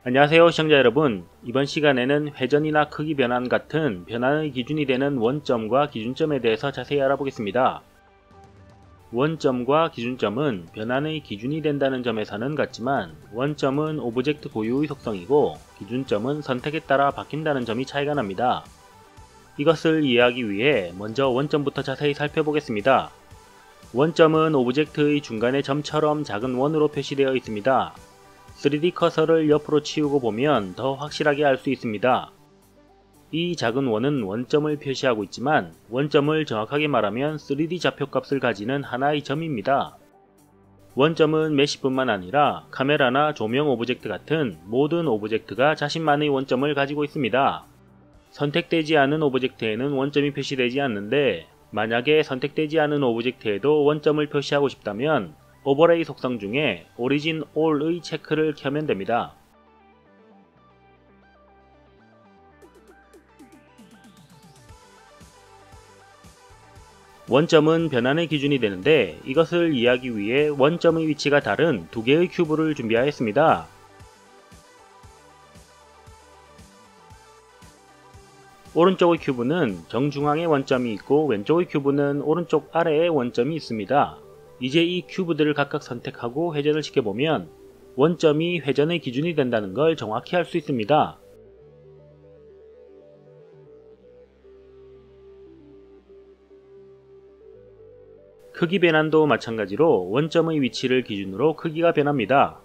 안녕하세요 시청자 여러분. 이번 시간에는 회전이나 크기 변환 같은 변환의 기준이 되는 원점과 기준점에 대해서 자세히 알아보겠습니다. 원점과 기준점은 변환의 기준이 된다는 점에서는 같지만 원점은 오브젝트 고유의 속성이고 기준점은 선택에 따라 바뀐다는 점이 차이가 납니다. 이것을 이해하기 위해 먼저 원점부터 자세히 살펴보겠습니다. 원점은 오브젝트의 중간의 점처럼 작은 원으로 표시되어 있습니다. 3D 커서를 옆으로 치우고 보면 더 확실하게 알 수 있습니다. 이 작은 원은 원점을 표시하고 있지만 원점을 정확하게 말하면 3D 좌표값을 가지는 하나의 점입니다. 원점은 메시뿐만 아니라 카메라나 조명 오브젝트 같은 모든 오브젝트가 자신만의 원점을 가지고 있습니다. 선택되지 않은 오브젝트에는 원점이 표시되지 않는데 만약에 선택되지 않은 오브젝트에도 원점을 표시하고 싶다면 오버레이 속성 중에 오리진 올의 체크를 켜면 됩니다. 원점은 변환의 기준이 되는데 이것을 이해하기 위해 원점의 위치가 다른 두 개의 큐브를 준비하였습니다. 오른쪽의 큐브는 정중앙에 원점이 있고 왼쪽의 큐브는 오른쪽 아래에 원점이 있습니다. 이제 이 큐브들을 각각 선택하고 회전을 시켜보면 원점이 회전의 기준이 된다는 걸 정확히 알 수 있습니다. 크기 변환도 마찬가지로 원점의 위치를 기준으로 크기가 변합니다.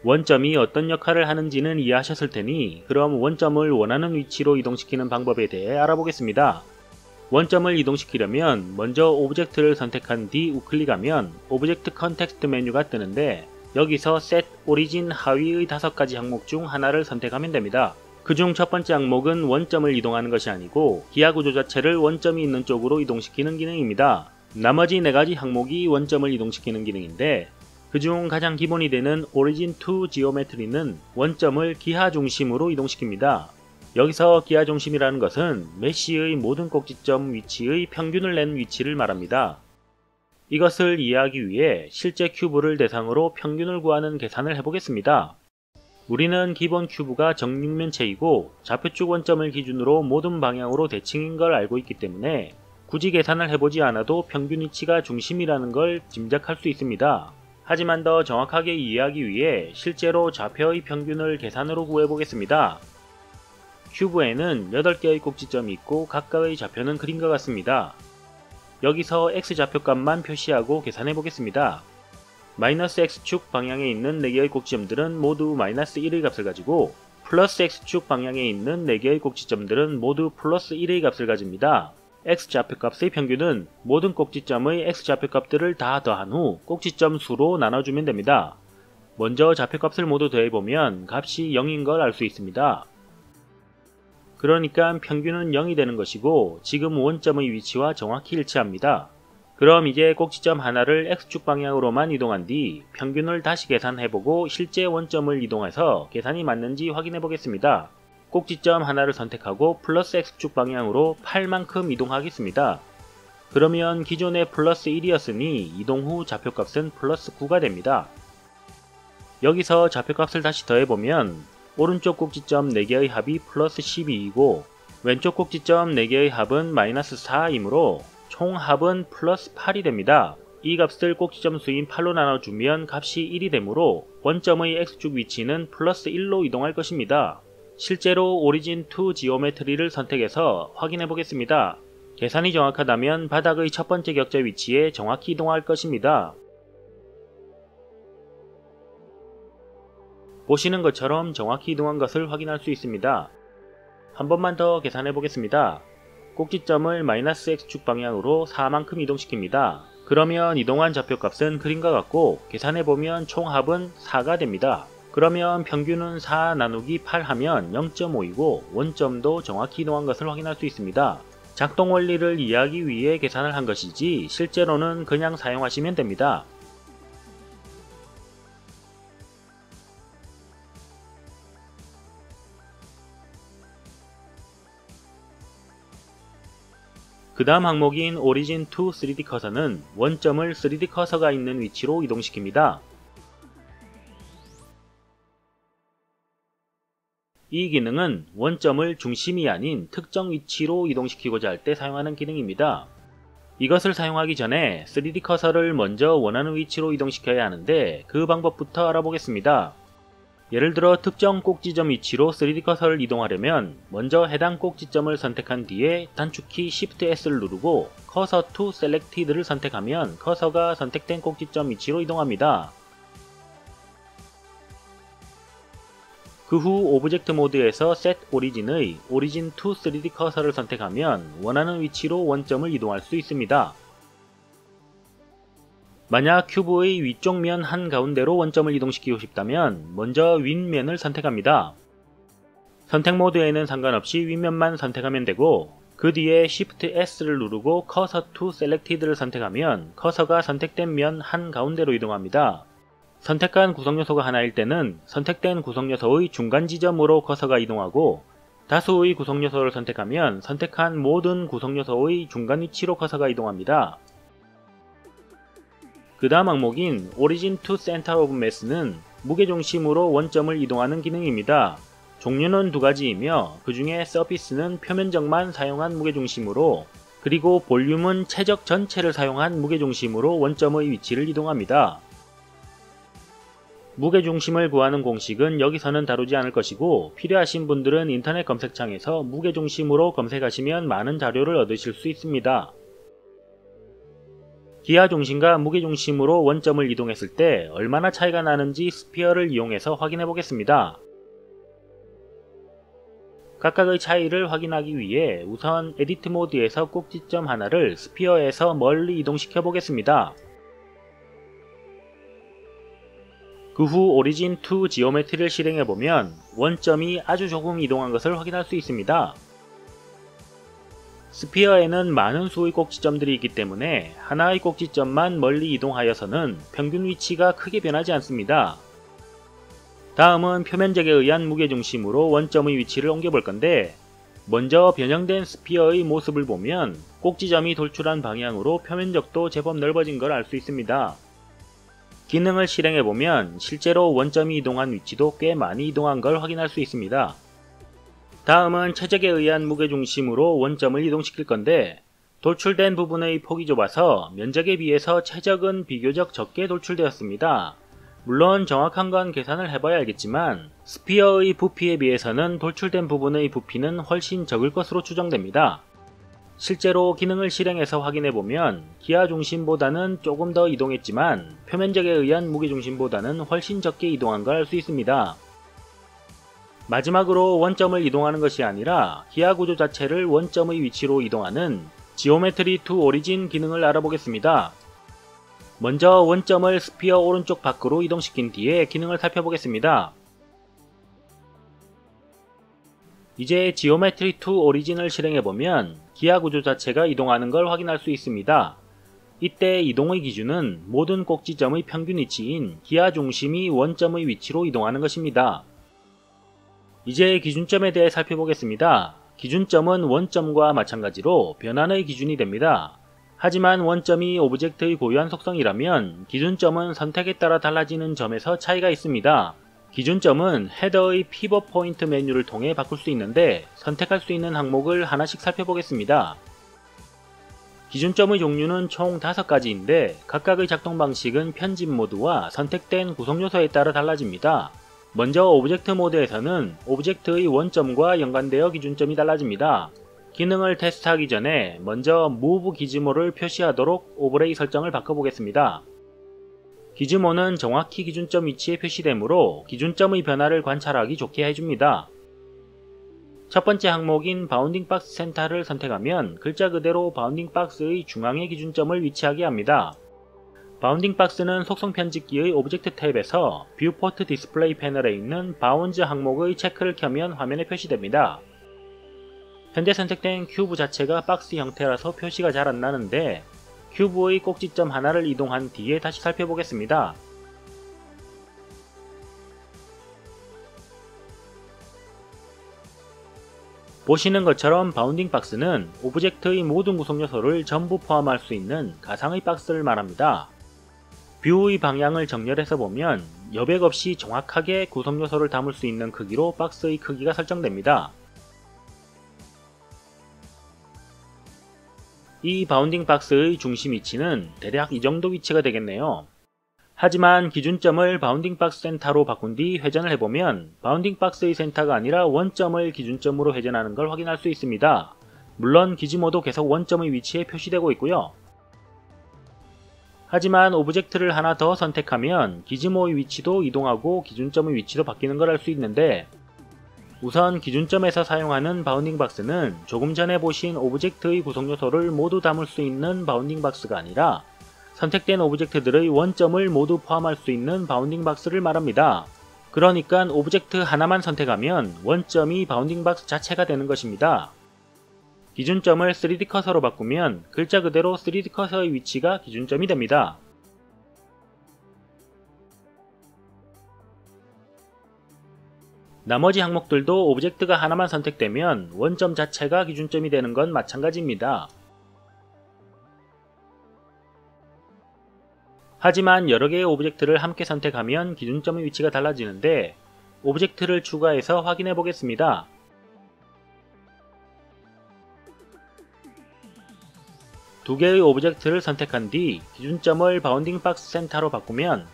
원점이 어떤 역할을 하는지는 이해하셨을 테니 그럼 원점을 원하는 위치로 이동시키는 방법에 대해 알아보겠습니다. 원점을 이동시키려면 먼저 오브젝트를 선택한 뒤 우클릭하면 오브젝트 컨텍스트 메뉴가 뜨는데 여기서 Set Origin 하위의 5가지 항목 중 하나를 선택하면 됩니다. 그중 첫 번째 항목은 원점을 이동하는 것이 아니고 기하 구조 자체를 원점이 있는 쪽으로 이동시키는 기능입니다. 나머지 4가지 항목이 원점을 이동시키는 기능인데 그중 가장 기본이 되는 Origin to Geometry는 원점을 기하 중심으로 이동시킵니다. 여기서 기하 중심이라는 것은 메쉬의 모든 꼭지점 위치의 평균을 낸 위치를 말합니다. 이것을 이해하기 위해 실제 큐브를 대상으로 평균을 구하는 계산을 해보겠습니다. 우리는 기본 큐브가 정육면체이고 좌표축 원점을 기준으로 모든 방향으로 대칭인 걸 알고 있기 때문에 굳이 계산을 해보지 않아도 평균 위치가 중심이라는 걸 짐작할 수 있습니다. 하지만 더 정확하게 이해하기 위해 실제로 좌표의 평균을 계산으로 구해보겠습니다. 큐브에는 8개의 꼭지점이 있고 각각의 좌표는 그림과 같습니다. 여기서 x좌표값만 표시하고 계산해보겠습니다. 마이너스 x축 방향에 있는 4개의 꼭지점들은 모두 마이너스 1의 값을 가지고 플러스 x축 방향에 있는 4개의 꼭지점들은 모두 플러스 1의 값을 가집니다. x좌표값의 평균은 모든 꼭지점의 x좌표값들을 다 더한 후 꼭지점 수로 나눠주면 됩니다. 먼저 좌표값을 모두 더해보면 값이 0인 걸 알 수 있습니다. 그러니까 평균은 0이 되는 것이고 지금 원점의 위치와 정확히 일치합니다. 그럼 이제 꼭지점 하나를 x축 방향으로만 이동한 뒤 평균을 다시 계산해보고 실제 원점을 이동해서 계산이 맞는지 확인해보겠습니다. 꼭지점 하나를 선택하고 플러스 x축 방향으로 8만큼 이동하겠습니다. 그러면 기존에 플러스 1이었으니 이동 후 좌표값은 플러스 9가 됩니다. 여기서 좌표값을 다시 더해보면 오른쪽 꼭지점 4개의 합이 플러스 12이고 왼쪽 꼭지점 4개의 합은 마이너스 4이므로 총 합은 플러스 8이 됩니다. 이 값을 꼭지점 수인 8로 나눠주면 값이 1이 되므로 원점의 x축 위치는 플러스 1로 이동할 것입니다. 실제로 Origin to Geometry를 선택해서 확인해 보겠습니다. 계산이 정확하다면 바닥의 첫 번째 격자 위치에 정확히 이동할 것입니다. 보시는 것처럼 정확히 이동한 것을 확인할 수 있습니다. 한 번만 더 계산해 보겠습니다. 꼭지점을 마이너스 x축 방향으로 4만큼 이동시킵니다. 그러면 이동한 좌표값은 그림과 같고 계산해보면 총 합은 4가 됩니다. 그러면 평균은 4 나누기 8 하면 0.5이고 원점도 정확히 이동한 것을 확인할 수 있습니다. 작동 원리를 이해하기 위해 계산을 한 것이지 실제로는 그냥 사용하시면 됩니다. 그 다음 항목인 Origin to 3D 커서는 원점을 3D 커서가 있는 위치로 이동시킵니다. 이 기능은 원점을 중심이 아닌 특정 위치로 이동시키고자 할 때 사용하는 기능입니다. 이것을 사용하기 전에 3D 커서를 먼저 원하는 위치로 이동시켜야 하는데 그 방법부터 알아보겠습니다. 예를 들어 특정 꼭지점 위치로 3D 커서를 이동하려면 먼저 해당 꼭지점을 선택한 뒤에 단축키 Shift S를 누르고 Cursor to Selected를 선택하면 커서가 선택된 꼭지점 위치로 이동합니다. 그 후 오브젝트 모드에서 Set Origin의 Origin to 3D 커서를 선택하면 원하는 위치로 원점을 이동할 수 있습니다. 만약 큐브의 위쪽 면 한가운데로 원점을 이동시키고 싶다면 먼저 윗면을 선택합니다. 선택 모드에는 상관없이 윗면만 선택하면 되고 그 뒤에 Shift S를 누르고 Cursor to Selected를 선택하면 커서가 선택된 면 한가운데로 이동합니다. 선택한 구성요소가 하나일 때는 선택된 구성요소의 중간 지점으로 커서가 이동하고 다수의 구성요소를 선택하면 선택한 모든 구성요소의 중간 위치로 커서가 이동합니다. 그 다음 항목인 Origin to Center of Mass는 무게중심으로 원점을 이동하는 기능입니다. 종류는 두 가지이며 그 중에 서피스는 표면적만 사용한 무게중심으로 그리고 볼륨은 최적 전체를 사용한 무게중심으로 원점의 위치를 이동합니다. 무게중심을 구하는 공식은 여기서는 다루지 않을 것이고 필요하신 분들은 인터넷 검색창에서 무게중심으로 검색하시면 많은 자료를 얻으실 수 있습니다. 기하 중심과 무게중심으로 원점을 이동했을 때 얼마나 차이가 나는지 스피어를 이용해서 확인해 보겠습니다. 각각의 차이를 확인하기 위해 우선 에디트 모드에서 꼭지점 하나를 스피어에서 멀리 이동시켜 보겠습니다. 그 후 Origin to Geometry를 실행해보면 원점이 아주 조금 이동한 것을 확인할 수 있습니다. 스피어에는 많은 수의 꼭지점들이 있기 때문에 하나의 꼭지점만 멀리 이동하여서는 평균 위치가 크게 변하지 않습니다. 다음은 표면적에 의한 무게중심으로 원점의 위치를 옮겨볼 건데 먼저 변형된 스피어의 모습을 보면 꼭지점이 돌출한 방향으로 표면적도 제법 넓어진 걸 알 수 있습니다. 기능을 실행해보면 실제로 원점이 이동한 위치도 꽤 많이 이동한 걸 확인할 수 있습니다. 다음은 최적에 의한 무게중심으로 원점을 이동시킬 건데 돌출된 부분의 폭이 좁아서 면적에 비해서 최적은 비교적 적게 돌출되었습니다. 물론 정확한 건 계산을 해봐야 알겠지만 스피어의 부피에 비해서는 돌출된 부분의 부피는 훨씬 적을 것으로 추정됩니다. 실제로 기능을 실행해서 확인해보면 기하 중심보다는 조금 더 이동했지만 표면적에 의한 무게중심보다는 훨씬 적게 이동한 걸 알 수 있습니다. 마지막으로 원점을 이동하는 것이 아니라 기하 구조 자체를 원점의 위치로 이동하는 Geometry to Origin 기능을 알아보겠습니다. 먼저 원점을 스피어 오른쪽 밖으로 이동시킨 뒤에 기능을 살펴보겠습니다. 이제 Geometry to Origin을 실행해보면 기하 구조 자체가 이동하는 걸 확인할 수 있습니다. 이때 이동의 기준은 모든 꼭지점의 평균 위치인 기하 중심이 원점의 위치로 이동하는 것입니다. 이제 기준점에 대해 살펴보겠습니다. 기준점은 원점과 마찬가지로 변환의 기준이 됩니다. 하지만 원점이 오브젝트의 고유한 속성이라면 기준점은 선택에 따라 달라지는 점에서 차이가 있습니다. 기준점은 헤더의 피벗 포인트 메뉴를 통해 바꿀 수 있는데 선택할 수 있는 항목을 하나씩 살펴보겠습니다. 기준점의 종류는 총 5가지인데 각각의 작동 방식은 편집 모드와 선택된 구성 요소에 따라 달라집니다. 먼저 오브젝트 모드에서는 오브젝트의 원점과 연관되어 기준점이 달라집니다. 기능을 테스트하기 전에 먼저 Move 기즈모를 표시하도록 오버레이 설정을 바꿔보겠습니다. 기즈모는 정확히 기준점 위치에 표시되므로 기준점의 변화를 관찰하기 좋게 해줍니다. 첫 번째 항목인 바운딩 박스 센터를 선택하면 글자 그대로 바운딩 박스의 중앙에 기준점을 위치하게 합니다. 바운딩 박스는 속성 편집기의 오브젝트 탭에서 뷰포트 디스플레이 패널에 있는 바운즈 항목의 체크를 켜면 화면에 표시됩니다. 현재 선택된 큐브 자체가 박스 형태라서 표시가 잘 안나는데 큐브의 꼭지점 하나를 이동한 뒤에 다시 살펴보겠습니다. 보시는 것처럼 바운딩 박스는 오브젝트의 모든 구성 요소를 전부 포함할 수 있는 가상의 박스를 말합니다. 뷰의 방향을 정렬해서 보면 여백 없이 정확하게 구성 요소를 담을 수 있는 크기로 박스의 크기가 설정됩니다. 이 바운딩 박스의 중심 위치는 대략 이 정도 위치가 되겠네요. 하지만 기준점을 바운딩 박스 센터로 바꾼 뒤 회전을 해보면 바운딩 박스의 센터가 아니라 원점을 기준점으로 회전하는 걸 확인할 수 있습니다. 물론 기지모도 계속 원점의 위치에 표시되고 있고요. 하지만 오브젝트를 하나 더 선택하면 기지모의 위치도 이동하고 기준점의 위치도 바뀌는 걸 알 수 있는데, 우선 기준점에서 사용하는 바운딩 박스는 조금 전에 보신 오브젝트의 구성 요소를 모두 담을 수 있는 바운딩 박스가 아니라 선택된 오브젝트들의 원점을 모두 포함할 수 있는 바운딩 박스를 말합니다. 그러니까 오브젝트 하나만 선택하면 원점이 바운딩 박스 자체가 되는 것입니다. 기준점을 3D 커서로 바꾸면 글자 그대로 3D 커서의 위치가 기준점이 됩니다. 나머지 항목들도 오브젝트가 하나만 선택되면 원점 자체가 기준점이 되는 건 마찬가지입니다. 하지만 여러 개의 오브젝트를 함께 선택하면 기준점의 위치가 달라지는데, 오브젝트를 추가해서 확인해 보겠습니다. 두 개의 오브젝트를 선택한 뒤 기준점을 바운딩 박스 센터로 바꾸면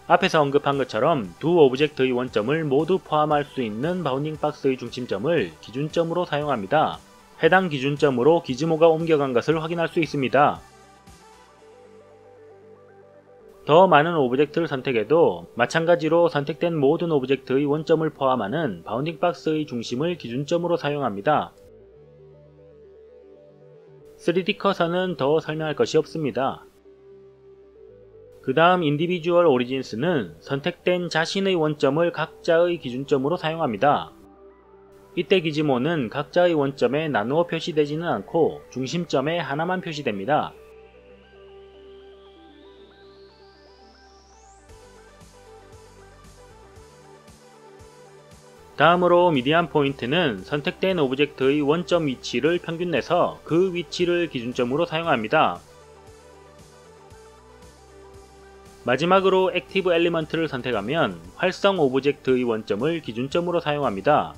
앞에서 언급한 것처럼 두 오브젝트의 원점을 모두 포함할 수 있는 바운딩 박스의 중심점을 기준점으로 사용합니다. 해당 기준점으로 기지모가 옮겨간 것을 확인할 수 있습니다. 더 많은 오브젝트를 선택해도 마찬가지로 선택된 모든 오브젝트의 원점을 포함하는 바운딩 박스의 중심을 기준점으로 사용합니다. 3D 커서는 더 설명할 것이 없습니다. 그 다음 인디비주얼 오리진스는 선택된 자신의 원점을 각자의 기준점으로 사용합니다. 이때 기지모는 각자의 원점에 나누어 표시되지는 않고 중심점에 하나만 표시됩니다. 다음으로 미디안 포인트는 선택된 오브젝트의 원점 위치를 평균내서 그 위치를 기준점으로 사용합니다. 마지막으로 액티브 엘리먼트를 선택하면 활성 오브젝트의 원점을 기준점으로 사용합니다.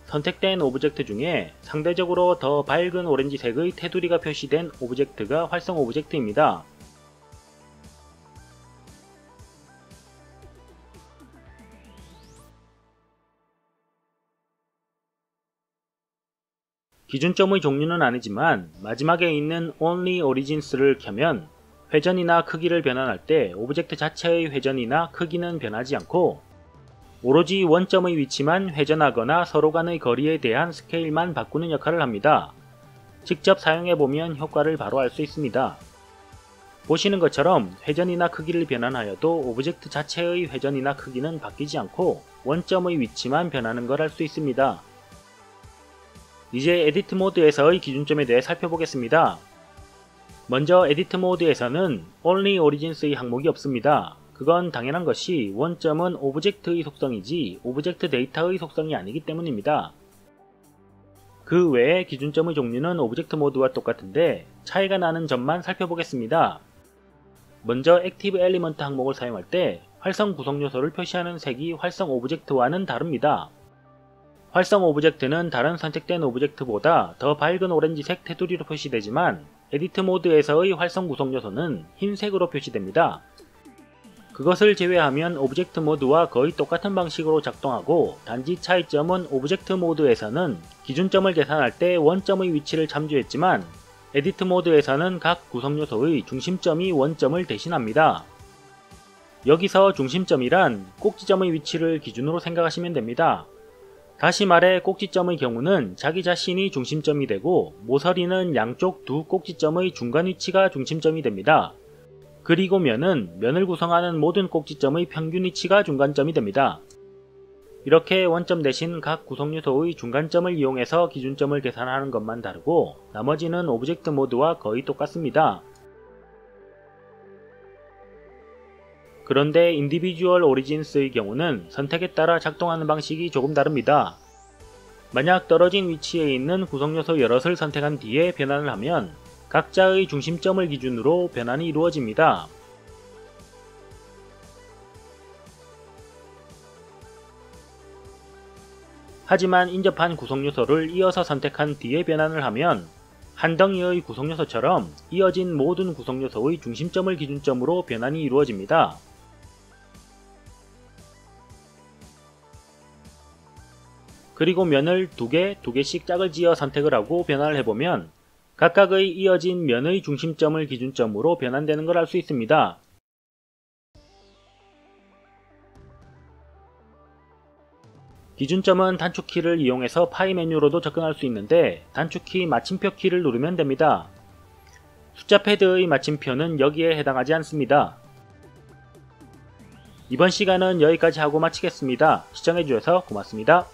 선택된 오브젝트 중에 상대적으로 더 밝은 오렌지색의 테두리가 표시된 오브젝트가 활성 오브젝트입니다. 기준점의 종류는 아니지만 마지막에 있는 Only Origins를 켜면 회전이나 크기를 변환할 때 오브젝트 자체의 회전이나 크기는 변하지 않고 오로지 원점의 위치만 회전하거나 서로 간의 거리에 대한 스케일만 바꾸는 역할을 합니다. 직접 사용해보면 효과를 바로 알 수 있습니다. 보시는 것처럼 회전이나 크기를 변환하여도 오브젝트 자체의 회전이나 크기는 바뀌지 않고 원점의 위치만 변하는 걸 알 수 있습니다. 이제 에디트 모드에서의 기준점에 대해 살펴보겠습니다. 먼저 에디트 모드에서는 Only Origins의 항목이 없습니다. 그건 당연한 것이 원점은 오브젝트의 속성이지 오브젝트 데이터의 속성이 아니기 때문입니다. 그 외에 기준점의 종류는 오브젝트 모드와 똑같은데 차이가 나는 점만 살펴보겠습니다. 먼저 액티브 엘리먼트 항목을 사용할 때 활성 구성 요소를 표시하는 색이 활성 오브젝트와는 다릅니다. 활성 오브젝트는 다른 선택된 오브젝트보다 더 밝은 오렌지색 테두리로 표시되지만 에디트 모드에서의 활성 구성 요소는 흰색으로 표시됩니다. 그것을 제외하면 오브젝트 모드와 거의 똑같은 방식으로 작동하고 단지 차이점은 오브젝트 모드에서는 기준점을 계산할 때 원점의 위치를 참조했지만 에디트 모드에서는 각 구성 요소의 중심점이 원점을 대신합니다. 여기서 중심점이란 꼭지점의 위치를 기준으로 생각하시면 됩니다. 다시 말해 꼭지점의 경우는 자기 자신이 중심점이 되고 모서리는 양쪽 두 꼭지점의 중간 위치가 중심점이 됩니다. 그리고 면은 면을 구성하는 모든 꼭지점의 평균 위치가 중간점이 됩니다. 이렇게 원점 대신 각 구성 요소의 중간점을 이용해서 기준점을 계산하는 것만 다르고 나머지는 오브젝트 모드와 거의 똑같습니다. 그런데 인디비주얼 오리진스의 경우는 선택에 따라 작동하는 방식이 조금 다릅니다. 만약 떨어진 위치에 있는 구성요소 여럿을 선택한 뒤에 변환을 하면 각자의 중심점을 기준으로 변환이 이루어집니다. 하지만 인접한 구성요소를 이어서 선택한 뒤에 변환을 하면 한 덩이의 구성요소처럼 이어진 모든 구성요소의 중심점을 기준점으로 변환이 이루어집니다. 그리고 면을 두 개씩 짝을 지어 선택을 하고 변환을 해보면 각각의 이어진 면의 중심점을 기준점으로 변환되는 걸 알 수 있습니다. 기준점은 단축키를 이용해서 파이 메뉴로도 접근할 수 있는데 단축키 마침표 키를 누르면 됩니다. 숫자 패드의 마침표는 여기에 해당하지 않습니다. 이번 시간은 여기까지 하고 마치겠습니다. 시청해주셔서 고맙습니다.